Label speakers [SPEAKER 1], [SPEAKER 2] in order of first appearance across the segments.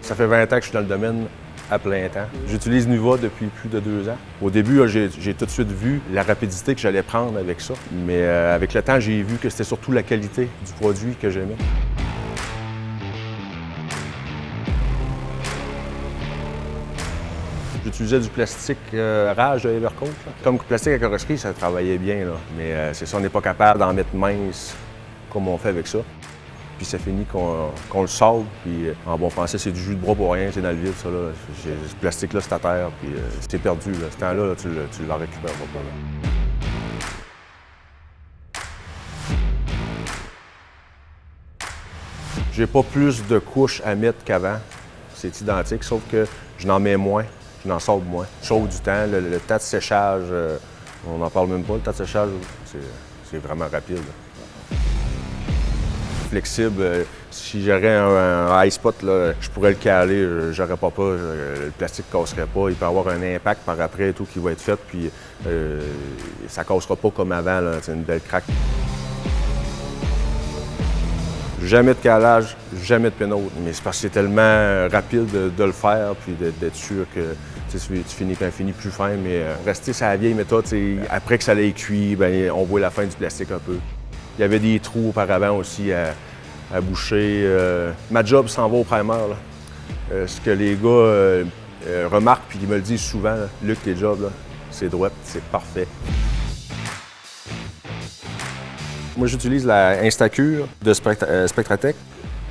[SPEAKER 1] Ça fait 20 ans que je suis dans le domaine à plein temps. J'utilise Nuva depuis plus de 2 ans. Au début, j'ai tout de suite vu la rapidité que j'allais prendre avec ça. Mais avec le temps, j'ai vu que c'était surtout la qualité du produit que j'aimais. J'utilisais du plastique rage de Evercoat. Comme plastique à carrosserie, ça travaillait bien, là. Mais c'est ça, on n'est pas capable d'en mettre mince comme on fait avec ça. Puis ça finit qu'on le sable, puis en bon français, c'est du jus de bras pour rien, c'est dans le vide, ça, là. Ce plastique-là, c'est à terre, puis c'est perdu, là. Ce temps-là, là, tu le récupères pas, là. J'ai pas plus de couches à mettre qu'avant. C'est identique, sauf que je n'en mets moins, je n'en sors moins. Chauffe du temps, le temps de séchage, on n'en parle même pas, le temps de séchage, c'est vraiment rapide, là. Flexible, si j'aurais un high spot, là, je pourrais le caler, j'aurais pas peur, le plastique ne casserait pas, il peut avoir un impact par après et tout qui va être fait, puis ça ne cassera pas comme avant, c'est une belle craque. Jamais de calage, jamais de pénaude, mais c'est parce que c'est tellement rapide de le faire, puis d'être sûr que tu finis quand il finit plus fin, mais rester sur la vieille méthode, après que ça l'ait cuit, bien, on voit la fin du plastique un peu. Il y avait des trous auparavant aussi à boucher. Ma job s'en va au primer, là. Ce que les gars remarquent puis ils me le disent souvent, là, Luc, tes jobs, c'est droit, c'est parfait. Moi, j'utilise la Instacure de Spectratec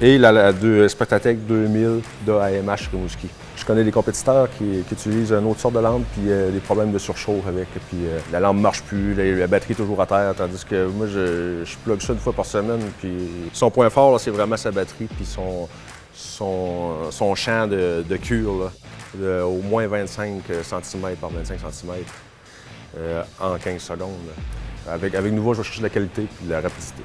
[SPEAKER 1] et la Spectratec 2000 de AMH Rimouski. Je connais des compétiteurs qui utilisent une autre sorte de lampe puis des problèmes de surchauffe avec. Puis la lampe ne marche plus, la batterie est toujours à terre, tandis que moi, je plug ça une fois par semaine. Puis son point fort, c'est vraiment sa batterie puis son champ de cure, là, de au moins 25 cm par 25 cm en 15 secondes. Là. Avec Nuva, je vais chercher de la qualité et de la rapidité.